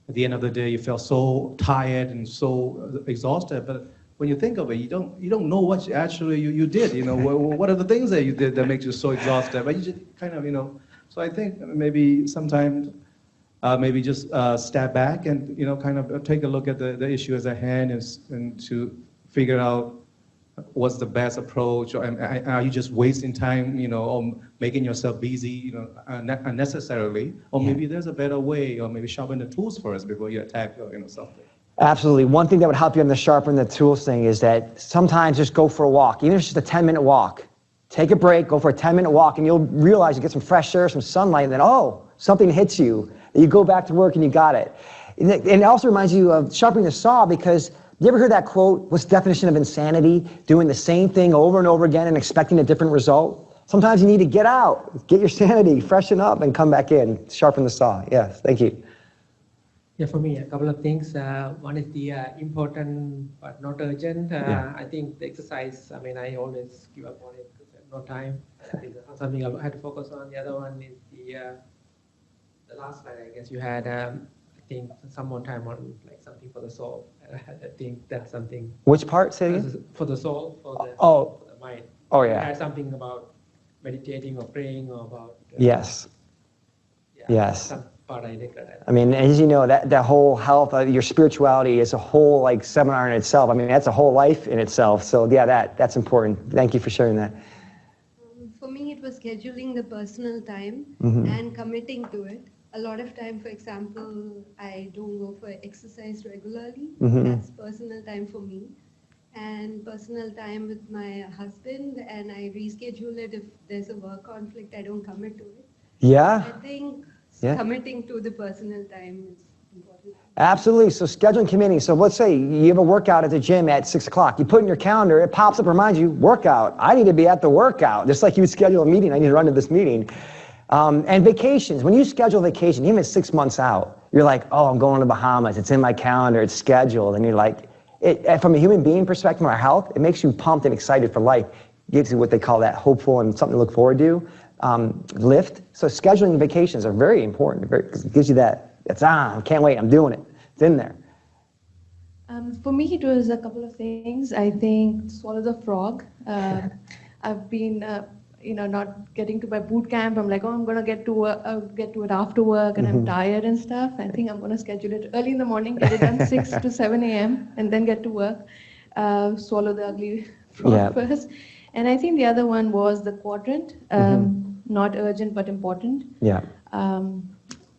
[SPEAKER 17] at the end of the day, you feel so tired and so exhausted, but when you think of it, you don't know what actually you did. What are the things that you did that makes you so exhausted? But you just kind of, So I think maybe sometimes, maybe just step back and kind of take a look at the issue as a hand and to figure out what's the best approach, or are you just wasting time, or making yourself busy, unnecessarily, or maybe there's a better way, or maybe sharpen the tools first before you attack, something.
[SPEAKER 1] Absolutely. One thing that would help you on the sharpen the tools thing is that sometimes just go for a walk, even if it's just a 10-minute walk. Take a break, go for a 10-minute walk, and you'll realize you get some fresh air, some sunlight, and then, something hits you. You go back to work and you got it. And it also reminds you of sharpening the saw because you ever heard that quote, what's the definition of insanity? Doing the same thing over and over again and expecting a different result? Sometimes you need to get out, get your sanity, freshen up, and come back in, sharpen the saw. Yes, thank you.
[SPEAKER 18] Yeah, for me, a couple of things. One is the important but not urgent. I think the exercise, I always give up on it because I have no time. It's something I had to focus on. The other one is the last slide, I guess you had, I think, some more time on like something for the soul. I think that's something.
[SPEAKER 1] Which part, say again?
[SPEAKER 18] For the soul, for the mind.
[SPEAKER 1] Oh, yeah.
[SPEAKER 18] You had something about meditating or praying or about.
[SPEAKER 1] Yes. Yes.
[SPEAKER 18] Part I regret.
[SPEAKER 1] As you know, that whole health, your spirituality is a whole seminar in itself. That's a whole life in itself. So yeah, that's important. Thank you for sharing that.
[SPEAKER 19] For me, it was scheduling the personal time and committing to it. A lot of time, for example, I don't go for exercise regularly. That's personal time for me. And personal time with my husband, and I reschedule it if there's a work conflict, I don't commit to it.
[SPEAKER 1] Yeah.
[SPEAKER 19] I think committing to the personal time is important.
[SPEAKER 1] Absolutely. So scheduling, committing. So let's say you have a workout at the gym at 6 o'clock. You put in your calendar, it pops up, reminds you, workout. I need to be at the workout. Just like you would schedule a meeting, I need to run to this meeting. And vacations. When you schedule a vacation, even 6 months out, you're like, I'm going to the Bahamas. It's in my calendar. It's scheduled. And you're like, from a human being perspective, our health, it makes you pumped and excited for life. It gives you what they call that hopeful and something to look forward to. Lift. So scheduling vacations are very important because it gives you that, I can't wait, I'm doing it. It's in there.
[SPEAKER 20] For me, it was a couple of things. I think swallow the frog. I've been, not getting to my boot camp. I'm like, oh, I'm gonna get to it after work, and I'm tired and stuff. I think I'm gonna schedule it early in the morning, get it done 6 to 7 a.m., and then get to work. Swallow the ugly frog first. And I think the other one was the quadrant, not urgent but important.
[SPEAKER 1] Yeah.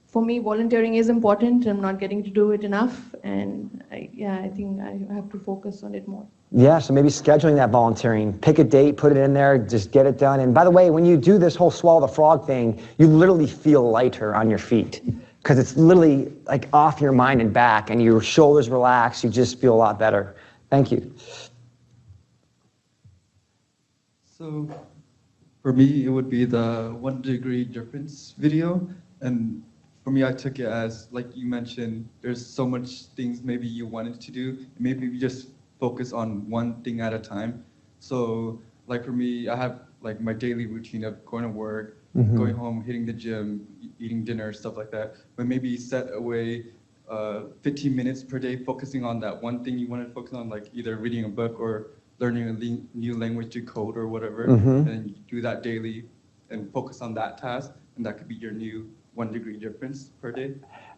[SPEAKER 20] For me, volunteering is important. I'm not getting to do it enough, and I think I have to focus on it more.
[SPEAKER 1] Yeah, so maybe scheduling that volunteering, pick a date, put it in there, just get it done. And by the way, when you do this whole swallow the frog thing, you literally feel lighter on your feet because it's literally like off your mind and back, and your shoulders relax. You just feel a lot better. Thank you.
[SPEAKER 21] So for me, it would be the 1 degree difference video. And for me, I took it as, like you mentioned, there's so much things maybe you wanted to do. Maybe you just focus on one thing at a time. So like for me, I have like my daily routine of going to work, going home, hitting the gym, eating dinner, stuff like that. But maybe set away 15 minutes per day focusing on that one thing you want to focus on, like either reading a book or learning a new language to code or whatever. And you do that daily and focus on that task. And that could be your new 1 degree difference per day.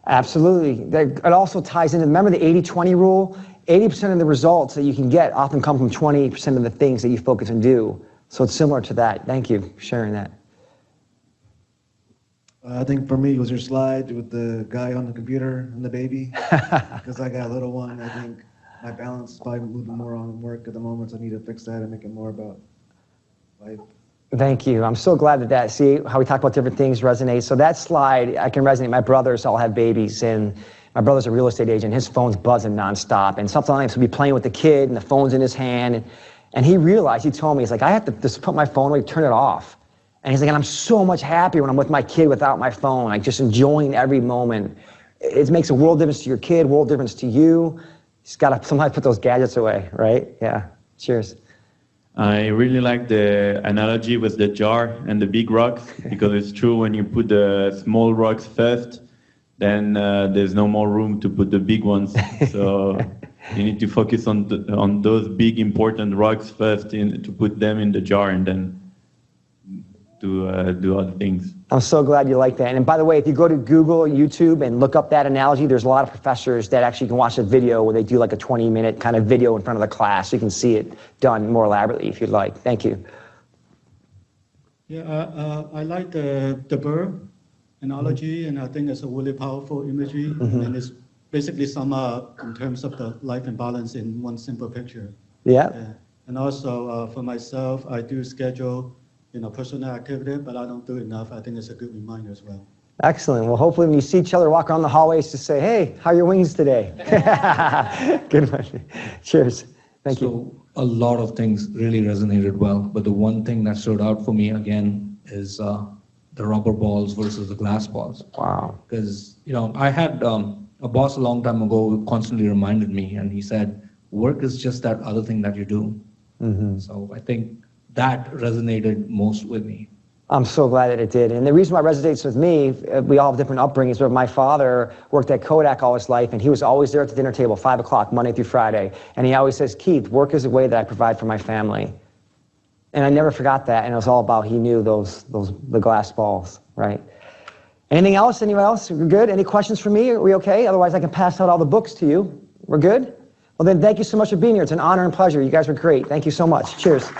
[SPEAKER 1] Absolutely. It also ties into, remember the 80-20 rule? 80% of the results that you can get often come from 20% of the things that you focus and do. So it's similar to that. Thank you for sharing that.
[SPEAKER 22] I think for me it was your slide with the guy on the computer and the baby. Because I got a little one. I think my balance is probably moving more on work at the moment. So I need to fix that and make it more about life.
[SPEAKER 1] Thank you. I'm so glad that see how we talk about different things resonates. So that slide, I can resonate. My brothers all have babies, and my brother's a real estate agent. His phone's buzzing nonstop, and sometimes he'll be playing with the kid, and the phone's in his hand, and he realized, he told me, he's like, I have to just put my phone away, turn it off. And he's like, and I'm so much happier when I'm with my kid without my phone, like just enjoying every moment. It makes a world difference to your kid, world difference to you. Just gotta sometimes put those gadgets away, right? Yeah. Cheers.
[SPEAKER 23] I really like the analogy with the jar and the big rocks, because it's true, when you put the small rocks first, then there's no more room to put the big ones. So you need to focus on those big important rocks first to put them in the jar, and then to do other things.
[SPEAKER 1] I'm so glad you like that. And by the way, if you go to Google, YouTube, and look up that analogy, there's a lot of professors that actually can watch a video where they do like a 20-minute kind of video in front of the class. So you can see it done more elaborately if you'd like. Thank you.
[SPEAKER 14] Yeah, I like the bird analogy, and I think it's a really powerful imagery, and it's basically sum up in terms of the life and balance in one simple picture.
[SPEAKER 1] Yeah.
[SPEAKER 14] And also for myself, I do schedule personal activity, but I don't do enough. I think it's a good reminder as well.
[SPEAKER 1] Excellent. Well, hopefully when you see each other walk around the hallways, just say, hey, how are your wings today? Good one. Cheers. Thank you.
[SPEAKER 13] A lot of things really resonated well, but the one thing that stood out for me again is the rubber balls versus the glass balls.
[SPEAKER 1] Wow.
[SPEAKER 13] Because, I had a boss a long time ago who constantly reminded me, and he said, work is just that other thing that you do. So I think that resonated most with me.
[SPEAKER 1] I'm so glad that it did. And the reason why it resonates with me, we all have different upbringings, but my father worked at Kodak all his life, and he was always there at the dinner table, 5 o'clock, Monday through Friday. And he always says, Keith, work is a way that I provide for my family. And I never forgot that, and it was all about, he knew the glass balls, right? Anything else? Anyone else? We're good? Any questions for me? Are we okay? Otherwise, I can pass out all the books to you. We're good? Well, then, thank you so much for being here. It's an honor and pleasure. You guys were great. Thank you so much. Cheers.